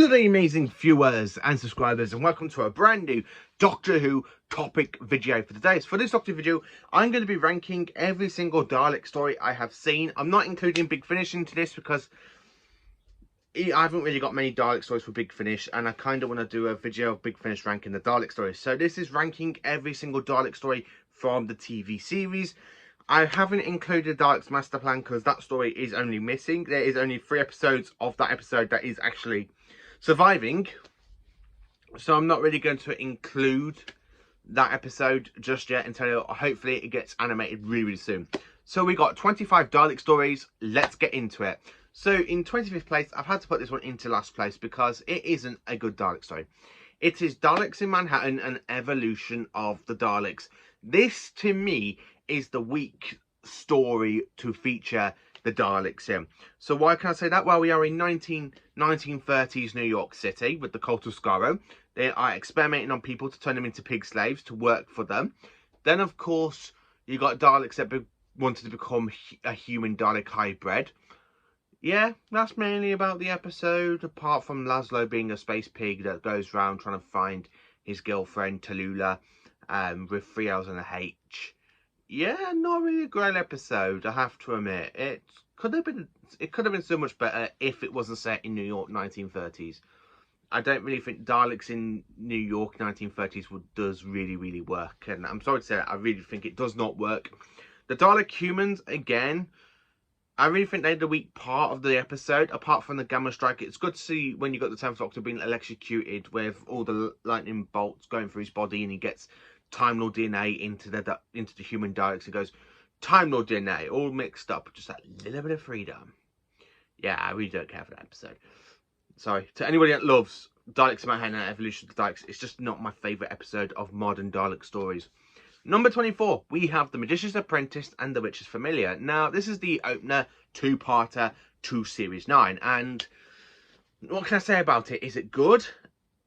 Hello there, amazing viewers and subscribers, and welcome to a brand new Doctor Who topic video for today. So for this Doctor Who video, I'm going to be ranking every single Dalek story I have seen. I'm not including Big Finish into this because I haven't really got many Dalek stories for Big Finish, and I kind of want to do a video of Big Finish ranking the Dalek stories. So this is ranking every single Dalek story from the TV series. I haven't included Dalek's Master Plan because that story is only missing. There is only 3 episodes of that episode that is actually surviving, so I'm not really going to include that episode just yet until hopefully it gets animated really soon. So we got 25 Dalek stories. Let's get into it. So in 25th place, I've had to put this one into last place because it isn't a good Dalek story. It is Daleks in Manhattan, an evolution of the Daleks. This to me is the weak story to feature the Daleks in. So why can I say that? Well, we are in 1930s New York City with the cult of Skaro. They are experimenting on people to turn them into pig slaves to work for them. Then, of course, you got Daleks that wanted to become a human Dalek hybrid. Yeah, that's mainly about the episode, apart from Laszlo being a space pig that goes around trying to find his girlfriend, Tallulah, with 3 L's and a H. Yeah, not really a great episode, I have to admit. It could have been so much better if it wasn't set in New York 1930s. I don't really think Daleks in New York 1930s does really work, and I'm sorry to say that, I really think it does not work. The Dalek humans, again, I really think they're the weak part of the episode, apart from the Gamma Strike. It's good to see when you got the 10th Doctor being electrocuted with all the lightning bolts going through his body, and he gets Time Lord DNA into the human Daleks. It goes Time Lord DNA, all mixed up, just that little bit of freedom. Yeah, I really don't care for that episode. Sorry to anybody that loves Daleks in Manhattan and Evolution of the Daleks. It's just not my favourite episode of modern Dalek stories. Number 24, we have The Magicians Apprentice and The Witch's Familiar. Now, this is the opener 2-parter to Series 9, and what can I say about it? Is it good?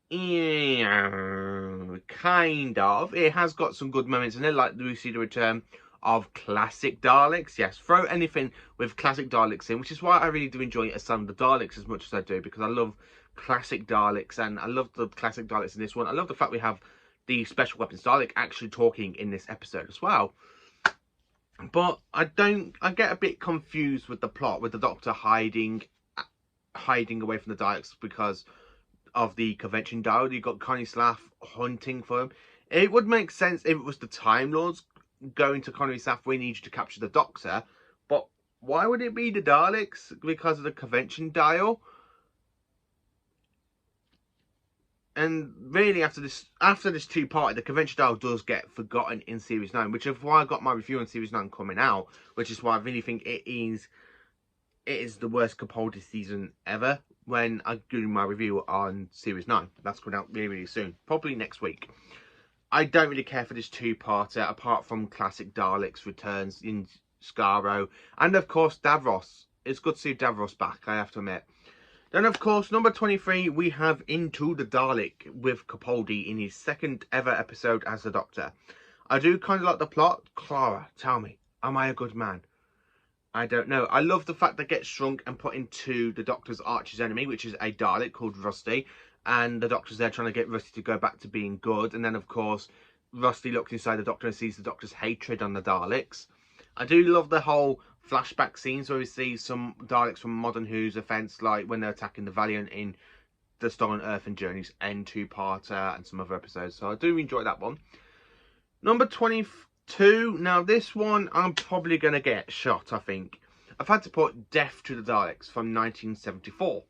Yeah, kind of. It has got some good moments in it, like we see the return of classic Daleks. Yes, throw anything with classic Daleks in, which is why I really do enjoy Asylum of the Daleks as much as I do, because I love classic Daleks, and I love the classic Daleks in this one. I love the fact we have the Special Weapons Dalek actually talking in this episode as well. But I get a bit confused with the plot, with the Doctor hiding away from the Daleks because of the convention dial. You got Connie Slaff hunting for him. It would make sense if it was the Time Lords going to Connie Slaff, we need you to capture the Doctor, but why would it be the Daleks because of the convention dial? And really, after this 2-parter, the convention dial does get forgotten in Series 9, which is why I got my review on Series 9 coming out, which is why I really think it is the worst Capaldi season ever, when I do my review on Series 9. That's coming out really soon, probably next week. I don't really care for this 2-parter, apart from classic Daleks returns in Skaro, and of course Davros. It's good to see Davros back, I have to admit. Then of course, number 23, we have Into the Dalek with Capaldi in his 2nd ever episode as the Doctor. I do kind of like the plot. Clara, tell me, am I a good man? I don't know. I love the fact that gets shrunk and put into the Doctor's arch enemy, which is a Dalek called Rusty. And the Doctor's there trying to get Rusty to go back to being good. And then, of course, Rusty looks inside the Doctor and sees the Doctor's hatred on the Daleks. I do love the whole flashback scenes where we see some Daleks from Modern Who's events, like when they're attacking the Valiant in the Stolen Earth and Journey's End 2-parter and some other episodes. So I do enjoy that one. Number 22. Now, this one I'm probably going to get shot, I think. I've had to put Death to the Daleks from 1974.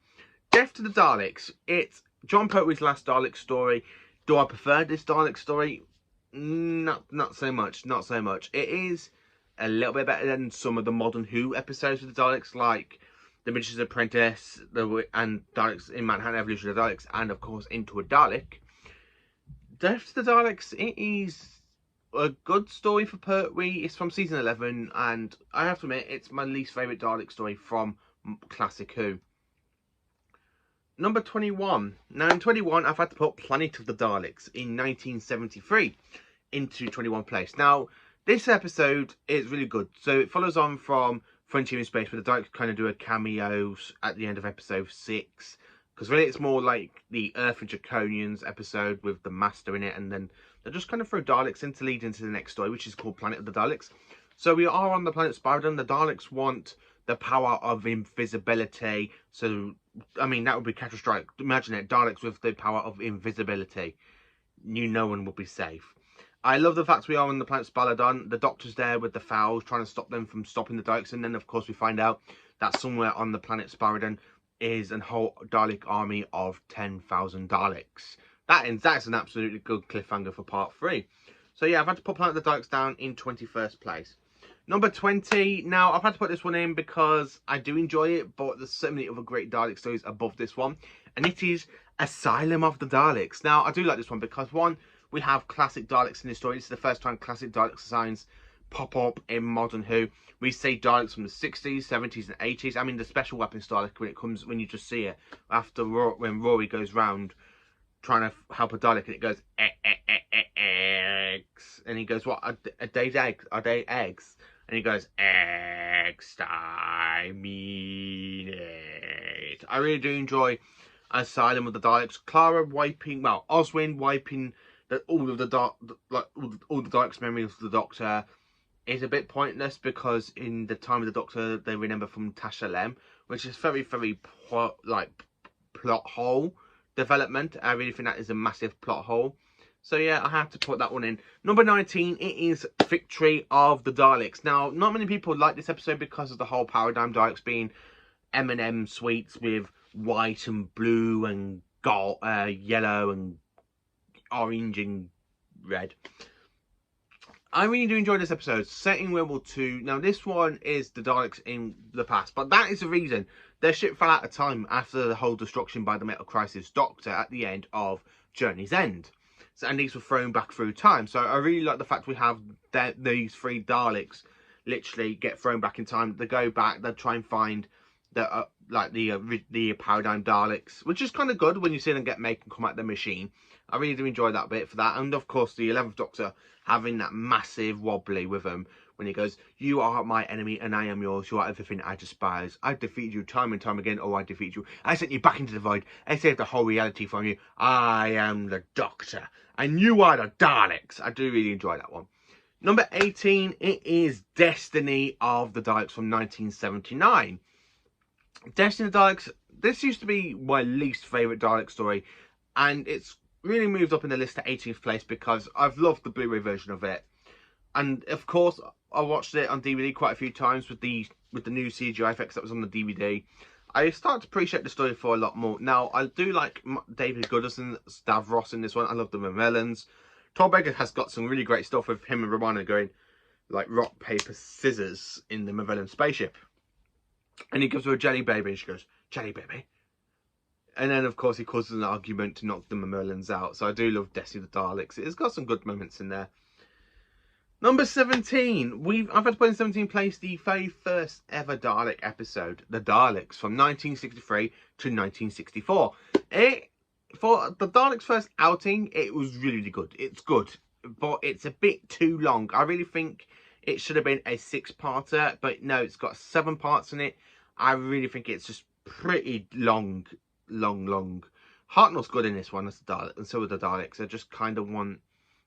Death to the Daleks. It's John Pertwee's last Dalek story. Do I prefer this Dalek story? Not so much. Not so much. It is a little bit better than some of the Modern Who episodes with the Daleks, like The Magician's Apprentice and Daleks in Manhattan, Evolution of the Daleks, and of course Into a Dalek. Death to the Daleks, it is a good story for Pertwee. It's from season 11, and I have to admit, it's my least favourite Dalek story from Classic Who. Number 21. Now in 21, I've had to put Planet of the Daleks in 1973 into 21 place. Now, this episode is really good. So it follows on from Frontier in Space, where the Daleks kind of do a cameo at the end of episode 6. Because really it's more like the Earth and Draconians episode with the Master in it, and then they just kind of throw Daleks in to lead into the next story, which is called Planet of the Daleks. So we are on the planet Spiridon. The Daleks want the power of invisibility. So, I mean, that would be catastrophic. Imagine it, Daleks with the power of invisibility. No one will be safe. I love the fact we are on the planet Spiridon. The Doctor's there with the Fowls, trying to stop them from stopping the Daleks. And then, of course, we find out that somewhere on the planet Spiridon is a whole Dalek army of 10,000 Daleks. That's an absolutely good cliffhanger for part 3. So yeah, I've had to put Planet of the Daleks down in 21st place. Number 20. Now, I've had to put this one in because I do enjoy it, but there's so many other great Dalek stories above this one. And it is Asylum of the Daleks. Now, I do like this one because, one, we have classic Daleks in this story. This is the first time classic Dalek designs pop up in modern Who. We see Daleks from the 60s, 70s and 80s. I mean, the special weapons Dalek, when you just see it after when Rory goes round trying to help a Dalek, and it goes eggs, and he goes, what, a day's eggs? Are they eggs? And he goes, eggs, I mean it. I really do enjoy Asylum of the Daleks. Clara Oswin wiping all the Daleks' memories of the Doctor is a bit pointless, because in the time of the Doctor they remember from Tasha Lem, which is very, very plot hole development. I really think that is a massive plot hole. So yeah, I have to put that one in. Number 19, it is Victory of the Daleks. Now, not many people like this episode because of the whole paradigm Daleks being M&M sweets with white and blue and gold, yellow and orange and red. I really do enjoy this episode, setting World War II. Now, this one is the Daleks in the past, but that is the reason their ship fell out of time after the whole destruction by the Metal Crisis Doctor at the end of Journey's End. So, and these were thrown back through time. So I really like the fact we have these 3 Daleks literally get thrown back in time. They go back, they try and find the paradigm Daleks, which is kind of good when you see them make and come out the machine. I really do enjoy that bit for that. And of course, the 11th Doctor having that massive wobbly with him when he goes, you are my enemy and I am yours. You are everything I despise. I defeated you time and time again. Oh, I defeated you. I sent you back into the void. I saved the whole reality from you. I am the Doctor and you are the Daleks. I do really enjoy that one. Number 18, it is Destiny of the Daleks from 1979. Destiny of the Daleks, this used to be my least favourite Dalek story, and it's really moved up in the list to 18th place because I've loved the Blu-ray version of it. And of course, I watched it on DVD quite a few times with the new CGI effects that was on the DVD. I start to appreciate the story for a lot more. Now, I do like David Goodison, Stavros in this one. I love the Mermelons. Tom Baker has got some really great stuff with him and Romana going like rock, paper, scissors in the Mermelon spaceship. And he gives her a jelly baby and she goes, jelly baby. And then, of course, he causes an argument to knock the Mermelons out. So I do love Destiny of the Daleks. It's got some good moments in there. Number 17. I've had to put in 17th place the very first ever Dalek episode, The Daleks, from 1963 to 1964. For the Daleks' first outing, it was really good. It's good, but it's a bit too long. I really think it should have been a 6-parter, but no, it's got 7 parts in it. I really think it's just pretty long. Hartnell's good in this one as the Dalek, and so are the Daleks. I just kind of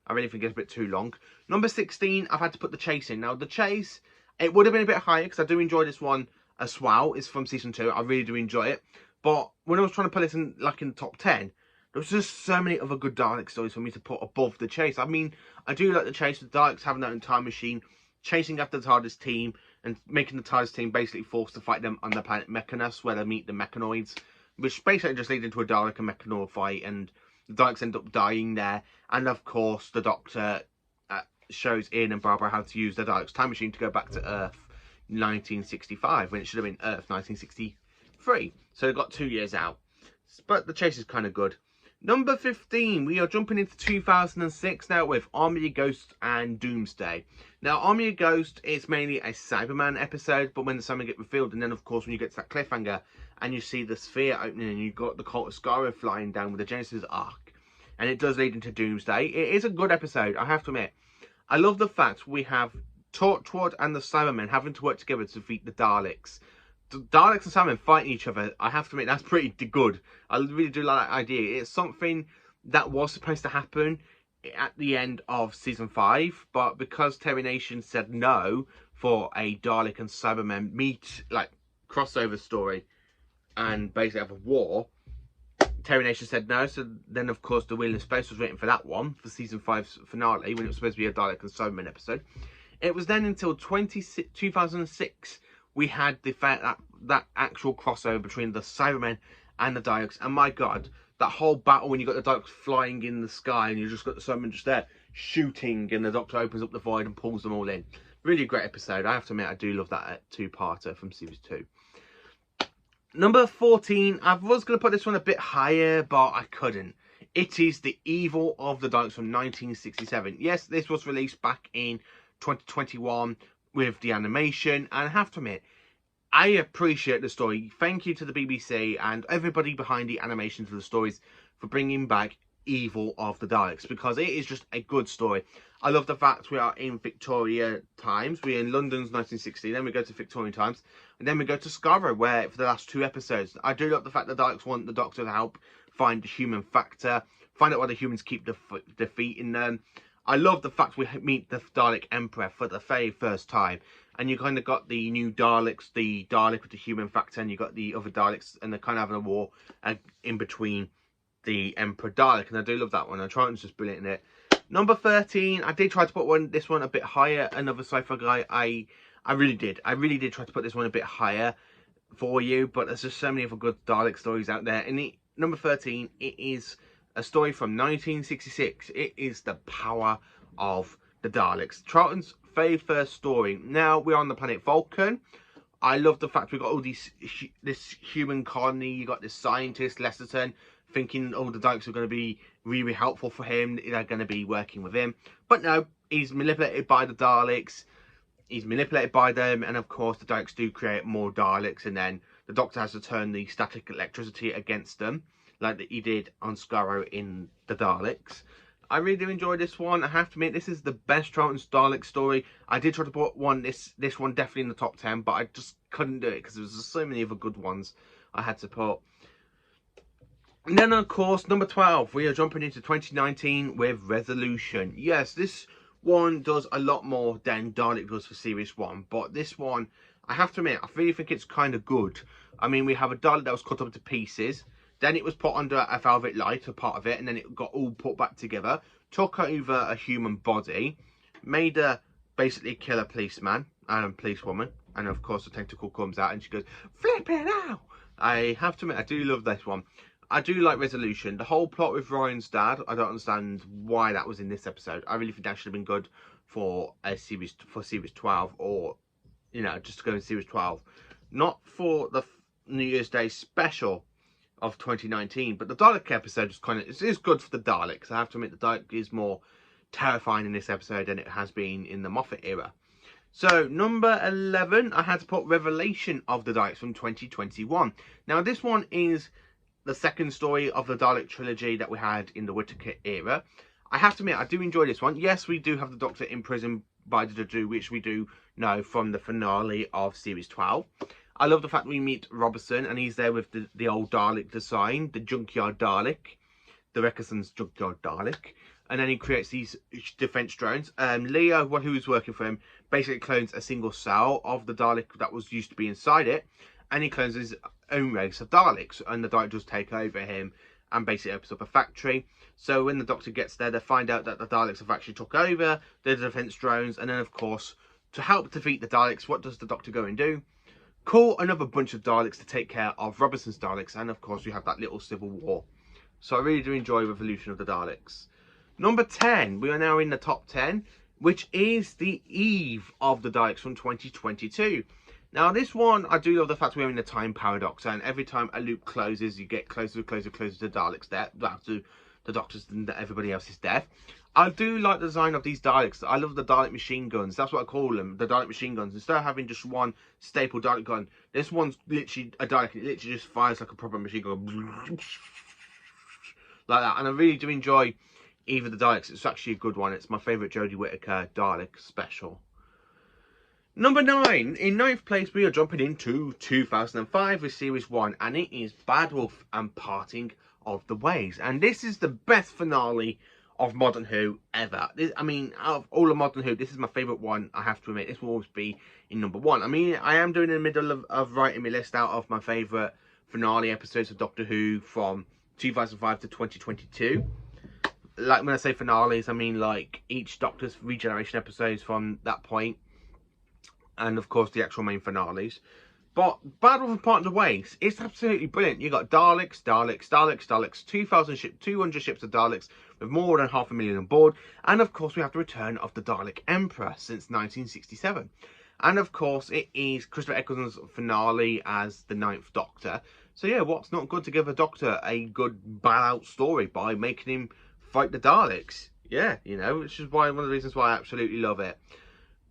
I really think it's a bit too long. Number 16, I've had to put The Chase in. Now, The Chase, it would have been a bit higher because I do enjoy this one as well. It's from season 2. I really do enjoy it. But when I was trying to put this in, like, in the top 10, there was just so many other good Dalek stories for me to put above The Chase. I mean, I do like The Chase with the Daleks having their own time machine, chasing after the TARDIS team, and making the TARDIS team basically forced to fight them on the planet Mechanus, where they meet the Mechanoids, which basically just leads into a Dalek and Mechanoid fight, and the Daleks end up dying there. And of course, the Doctor shows Ian and Barbara how to use the Dalek's time machine to go back to Earth 1965, when it should have been Earth 1963. So they got 2 years out. But The Chase is kind of good. Number 15, we are jumping into 2006 now with Army of Ghosts and Doomsday. Now, Army of Ghosts is mainly a Cyberman episode, but when the Cybermen get revealed, and then of course when you get to that cliffhanger and you see the sphere opening and you've got the Cult of Skaro flying down with the Genesis Ark, and it does lead into Doomsday. It is a good episode, I have to admit. I love the fact we have Torchwood and the Cybermen having to work together to defeat the Daleks. Daleks and Cybermen fighting each other, I have to admit, that's pretty good. I really do like that idea. It's something that was supposed to happen at the end of season 5, but because Terry Nation said no for a Dalek and Cybermen meet, like, crossover story and basically have a war, Terry Nation said no. So then, of course, The Wheel in Space was written for that one, for season 5's finale, when it was supposed to be a Dalek and Cybermen episode. It was then until 2006 we had the fact that actual crossover between the Cybermen and the Daleks. And my God, that whole battle when you got the Daleks flying in the sky and you just got the Cybermen just there shooting, and the Doctor opens up the void and pulls them all in. Really great episode. I have to admit, I do love that two-parter from series 2. Number 14, I was going to put this one a bit higher, but I couldn't. It is The Evil of the Daleks from 1967. Yes, this was released back in 2021 with the animation, and I have to admit, I appreciate the story. Thank you to the BBC and everybody behind the animations of the stories for bringing back Evil of the Daleks, because it is just a good story. I love the fact we are in Victoria times. We're in London's 1960, then we go to Victorian times, and then we go to Scarborough, where for the last 2 episodes, I do love the fact that the Daleks want the Doctor to help find the human factor, find out why the humans keep defeating them. I love the fact we meet the Dalek Emperor for the very first time, and you kind of got the new Daleks, the Dalek with the human factor, and you got the other Daleks, and they're kind of having a war in between the Emperor Dalek, and I do love that one. And Triton's just brilliant in it. Number 13, I did try to put this one a bit higher. Another sci-fi guy. I really did try to put this one a bit higher for you, but there's just so many other good Dalek stories out there. And number 13, it is a story from 1966. It is The Power of the Daleks. Triton's very first story. Now we're on the planet Vulcan. I love the fact we got all this human colony. You got this scientist Lesserton, thinking all the Daleks are going to be really helpful for him. They're going to be working with him. But no, he's manipulated by the Daleks. He's manipulated by them. And of course, the Daleks do create more Daleks. And then the Doctor has to turn the static electricity against them, like that he did on Scarborough in the Daleks. I really do enjoy this one. I have to admit, this is the best Triton's Dalek story. I did try to put this one definitely in the top 10, but I just couldn't do it because there was so many other good ones I had to put. And then, of course, number 12, we are jumping into 2019 with Resolution. Yes, this one does a lot more than Dalek does for Series 1, but this one, I have to admit, I really think it's kind of good. I mean, we have a Dalek that was cut up to pieces, then it was put under a velvet light, a part of it, and then it got all put back together, took over a human body, made her basically kill a policeman and a policewoman, and of course the tentacle comes out and she goes, "Flip it out!" I have to admit, I do love this one. I do like Resolution. The whole plot with Ryan's dad, I don't understand why that was in this episode. I really think that should have been good for a series, for series 12, or, you know, just to go in series 12. Not for the New Year's Day special of 2019, but the Dalek episode is kind of, it is good for the Daleks. I have to admit, the Dalek is more terrifying in this episode than it has been in the Moffat era. So, number 11, I had to put Revelation of the Daleks from 2021. Now, this one is the second story of the Dalek trilogy that we had in the Whittaker era. I have to admit, I do enjoy this one. Yes, we do have the Doctor in prison by the Dadu, which we do know from the finale of Series 12. I love the fact we meet Robertson, and he's there with the old Dalek design, the Junkyard Dalek, the Reckerson's Junkyard Dalek. And then he creates these defense drones. Leo, who was working for him, basically clones a single cell of the Dalek that was used to be inside it. And he clones his own race of Daleks, and the Dalek just take over him and basically opens up a factory. So when the Doctor gets there, they find out that the Daleks have actually took over the defense drones, and then of course, to help defeat the Daleks, what does the Doctor go and do? Call another bunch of Daleks to take care of Robertson's Daleks, and of course you have that little civil war. So I really do enjoy Revolution of the Daleks. Number 10, we are now in the top 10, which is The Eve of the Daleks from 2022. Now, this one, I do love the fact we're in a time paradox, and every time a loop closes, you get closer and closer and closer to Dalek's death, to the Doctor's and everybody else's death. I do like the design of these Daleks. I love the Dalek machine guns. That's what I call them, the Dalek machine guns. Instead of having just one staple Dalek gun, this one's literally a Dalek. It literally just fires like a proper machine gun. Like that. And I really do enjoy Eve of the Daleks. It's actually a good one. It's my favourite Jodie Whittaker Dalek special. Number 9. In 9th place, we are jumping into 2005 with Series 1, and it is Bad Wolf and Parting of the Ways. And this is the best finale of Modern Who ever. I mean, out of all of Modern Who, this is my favourite one, I have to admit. This will always be in number 1. I mean, I am doing in the middle of writing my list out of my favourite finale episodes of Doctor Who from 2005 to 2022. Like, when I say finales, I mean, like, each Doctor's regeneration episodes from that point. And, of course, the actual main finales. But Bad Wolf and Parting of the Ways, it's absolutely brilliant. You got Daleks, 200 ships of Daleks with more than 500,000 on board. And, of course, we have the return of the Dalek Emperor since 1967. And, of course, it is Christopher Eccleston's finale as the 9th Doctor. So, yeah, what's not good to give a Doctor a good bailout story by making him fight the Daleks? Yeah, you know, which is one of the reasons why I absolutely love it.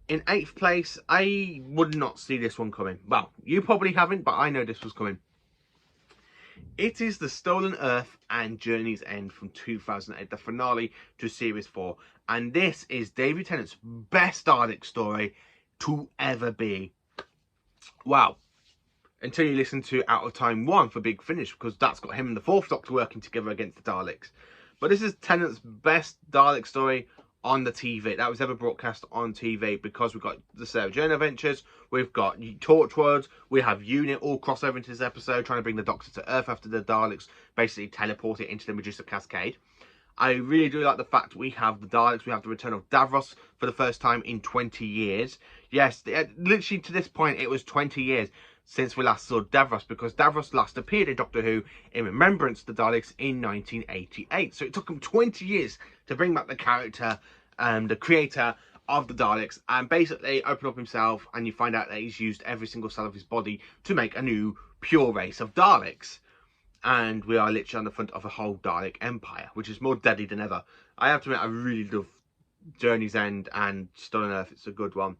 In 8th place, I would not see this one coming. Well, you probably haven't, but I know this was coming. It is The Stolen Earth and Journey's End from 2008, the finale to Series 4. And this is David Tennant's best Dalek story to ever be. Wow. Until you listen to Out of Time 1 for Big Finish, because that's got him and the 4th Doctor working together against the Daleks. But this is Tennant's best Dalek story on the TV that was ever broadcast on TV, because we've got the Sarah Jane Adventures, we've got Torchwood, we have Unit all cross over into this episode, trying to bring the Doctor to Earth after the Daleks basically teleport it into the Medusa Cascade. I really do like the fact we have the Daleks, we have the return of Davros for the first time in 20 years. Yes, literally to this point it was 20 years since we last saw Davros, because Davros last appeared in Doctor Who in Remembrance of the Daleks in 1988. So it took him 20 years to bring back the character, the creator of the Daleks, and basically open up himself, and you find out that he's used every single cell of his body to make a new pure race of Daleks. And we are literally on the front of a whole Dalek empire, which is more deadly than ever. I have to admit, I really love Journey's End and Stolen Earth. It's a good one.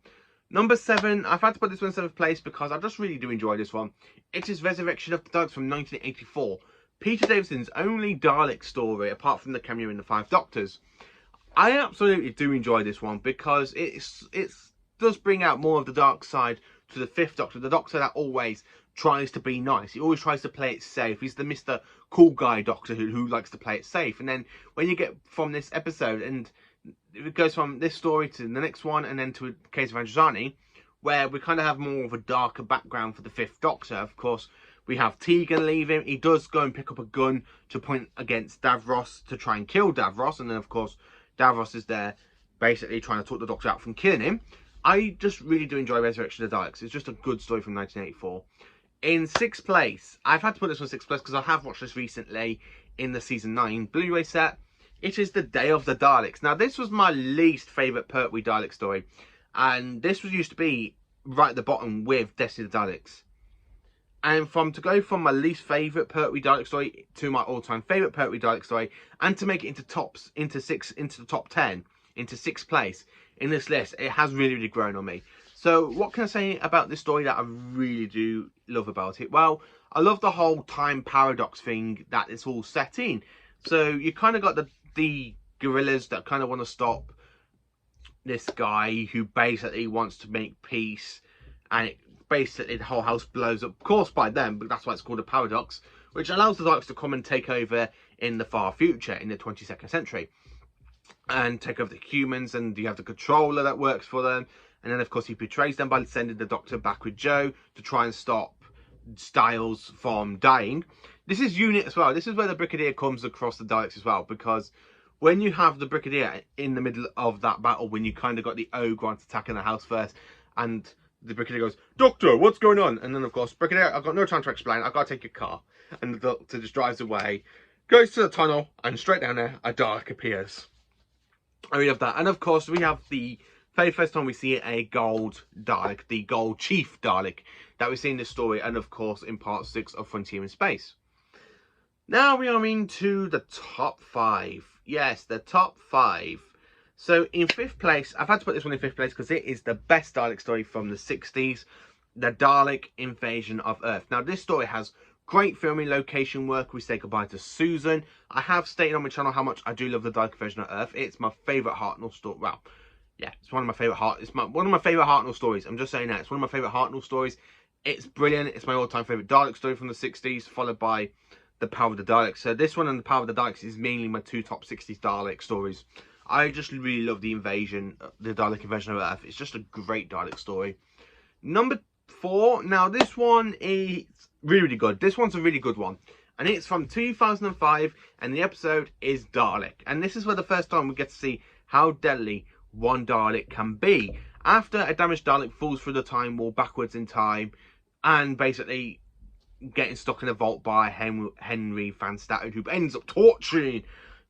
Number 7, I've had to put this one in 7th place because I just really do enjoy this one. It is Resurrection of the Daleks from 1984. Peter Davison's only Dalek story, apart from the cameo in The Five Doctors. I absolutely do enjoy this one because it does bring out more of the dark side to the 5th Doctor. The Doctor that always tries to be nice. He always tries to play it safe. He's the Mr. Cool Guy Doctor who likes to play it safe. And then when you get from this episode, and it goes from this story to the next one, and then to a case of Androzani, where we kind of have more of a darker background for the 5th Doctor. Of course, we have Tegan leave him. He does go and pick up a gun to point against Davros to try and kill Davros. And then, of course, Davros is there basically trying to talk the Doctor out from killing him. I just really do enjoy Resurrection of the Daleks. It's just a good story from 1984. In 6th place, I've had to put this on 6th place because I have watched this recently in the Season 9 Blu-ray set. It is The Day of the Daleks. Now, this was my least favourite Pertwee Dalek story. And this was used to be right at the bottom with Destiny of the Daleks. And to go from my least favourite Pertwee Dalek story to my all-time favourite Pertwee Dalek story, and to make it into the top 10, into 6th place in this list, it has really, really grown on me. So what can I say about this story that I really do love about it? Well, I love the whole time paradox thing that it's all set in. So you kind of got the guerrillas that kind of want to stop this guy who basically wants to make peace, and basically the whole house blows up, of course by them, but that's why it's called a paradox, which allows the Daleks to come and take over in the far future, in the 22nd century, and take over the humans. And you have the controller that works for them, and then of course he betrays them by sending the Doctor back with Joe to try and stop Styles from dying. This is Unit as well. This is where the Brigadier comes across the Daleks as well, because when you have the Brigadier in the middle of that battle, when you kind of got the Ogrons attacking the house first, and the Brigadier goes, "Doctor, what's going on?" And then, of course, "Brigadier, I've got no time to explain. I've got to take your car." And the Doctor just drives away, goes to the tunnel, and straight down there, a Dalek appears. I really love that. And, of course, we have the very first time we see a gold Dalek, the gold Chief Dalek, that we see in this story, and, of course, in part 6 of Frontier in Space. Now we are into the top 5. Yes, the top 5. So in 5th place, I've had to put this one in 5th place because it is the best Dalek story from the 60s, the Dalek Invasion of Earth. Now this story has great filming, location work. We say goodbye to Susan. I have stated on my channel how much I do love the Dalek Invasion of Earth. It's my favourite Hartnell story. Well, Yeah, it's one of my favourite one of my favourite Hartnell stories. I'm just saying that. It's one of my favourite Hartnell stories. It's brilliant. It's my all-time favourite Dalek story from the 60s, followed by The Power of the Daleks. So this one and The Power of the Daleks is mainly my two top 60s Dalek stories. I just really love the Dalek invasion of Earth. It's just a great Dalek story. Number 4. Now, this one is really, really good. This one's a really good one. And it's from 2005, and the episode is Dalek. And this is for the first time we get to see how deadly one Dalek can be. After a damaged Dalek falls through the time wall backwards in time, and basically getting stuck in a vault by Henry Van Statten, who ends up torturing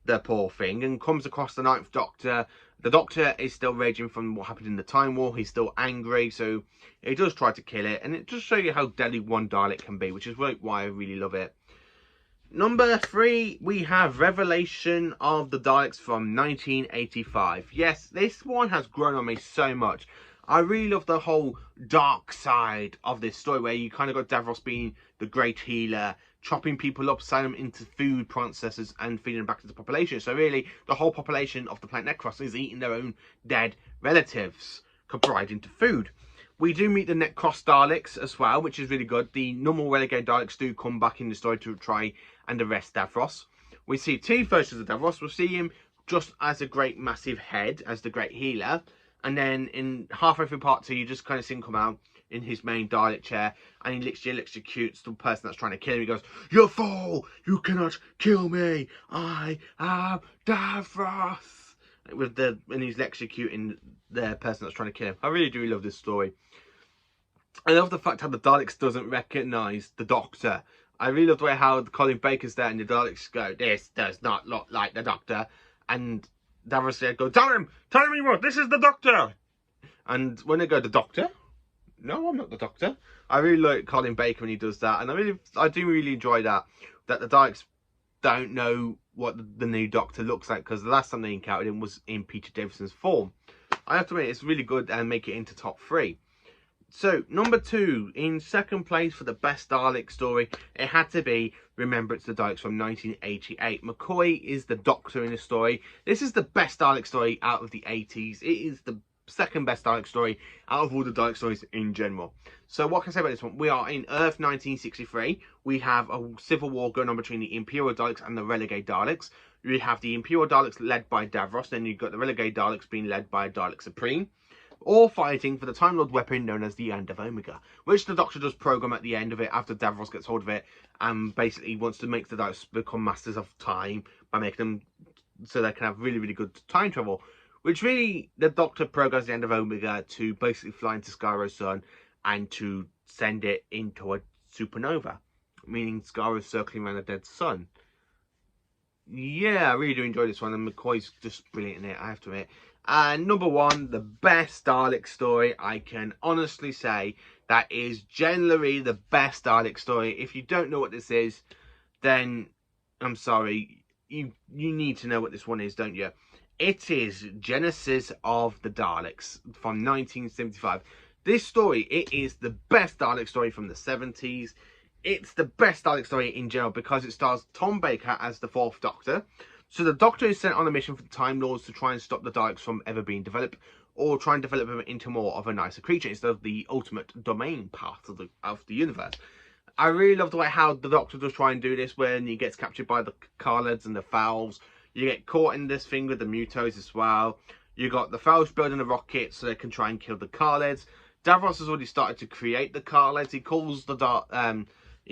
the poor thing, and comes across the Ninth Doctor. The Doctor is still raging from what happened in the Time War. He's still angry, so he does try to kill it, and it just shows you how deadly one Dalek can be, which is why I really love it. Number 3, we have Revelation of the Daleks from 1985. Yes, this one has grown on me so much. I really love the whole dark side of this story, where you kind of got Davros being the great healer, chopping people up, selling them into food processors and feeding them back to the population. So really, the whole population of the planet Necros is eating their own dead relatives, combined into food. We do meet the Necros Daleks as well, which is really good. The normal renegade Daleks do come back in the story to try and arrest Davros. We see 2 versions of Davros. We'll see him just as a great massive head, as the great healer. And then in halfway through part 2, you just kind of see him come out in his main Dalek chair, and he literally executes the person that's trying to kill him. He goes, "You fool! You cannot kill me! I am Davros!" And he's executing the person that's trying to kill him. I really do love this story. I love the fact how the Daleks doesn't recognise the Doctor. I really love the way how Colin Baker's there and the Daleks go, "This does not look like the Doctor." And Davros said, "Go, tell him what, this is the Doctor." And when they go, "The Doctor? No, I'm not the Doctor." I really like Colin Baker when he does that, and I do really enjoy that the Daleks don't know what the new Doctor looks like, because the last time they encountered him was in Peter Davison's form. I have to admit, it's really good and make it into top 3. So, number 2, in second place for the best Dalek story, it had to be Remembrance the Daleks from 1988. McCoy is the Doctor in the story. This is the best Dalek story out of the 80s. It is the second best Dalek story out of all the Dalek stories in general. So what can I say about this one? We are in Earth 1963. We have a civil war going on between the Imperial Daleks and the Renegade Daleks. We have the Imperial Daleks led by Davros, then you've got the Renegade Daleks being led by Dalek Supreme, all fighting for the Time Lord weapon known as the End of Omega, which the Doctor does program at the end of it after Davros gets hold of it, and basically wants to make the Daleks become masters of time by making them so they can have really, really good time travel. Which really, the Doctor programs the End of Omega to basically fly into Skyro's sun and to send it into a supernova, meaning Skyro's circling around a dead sun. Yeah, I really do enjoy this one, and McCoy's just brilliant in it, I have to admit. And number 1, the best Dalek story, I can honestly say that is generally the best Dalek story. If you don't know what this is, then I'm sorry, you need to know what this one is, don't you? It is Genesis of the Daleks from 1975. This story, it is the best Dalek story from the 70s. It's the best Dalek story in general because it stars Tom Baker as the 4th Doctor. So the Doctor is sent on a mission for the Time Lords to try and stop the Daleks from ever being developed, or try and develop them into more of a nicer creature instead of the ultimate domain part of the universe. I really love the way how the Doctor does try and do this when he gets captured by the Carlids and the Fowls. You get caught in this thing with the Mutos as well. You got the Fowls building a rocket so they can try and kill the Carlids. Davros has already started to create the Carlids. He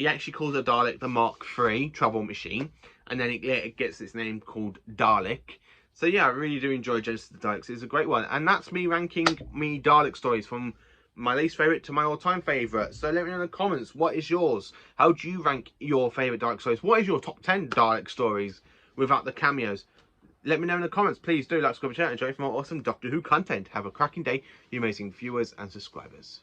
actually calls the Dalek the Mark III travel machine, and then it gets its name called Dalek. So yeah, I really do enjoy Genesis of the Daleks. It's a great one, and that's me ranking me Dalek stories from my least favourite to my all-time favourite. So let me know in the comments, what is yours? How do you rank your favourite Dalek stories? What is your top 10 Dalek stories without the cameos? Let me know in the comments. Please do like, subscribe, share, and enjoy for more awesome Doctor Who content. Have a cracking day, you amazing viewers and subscribers.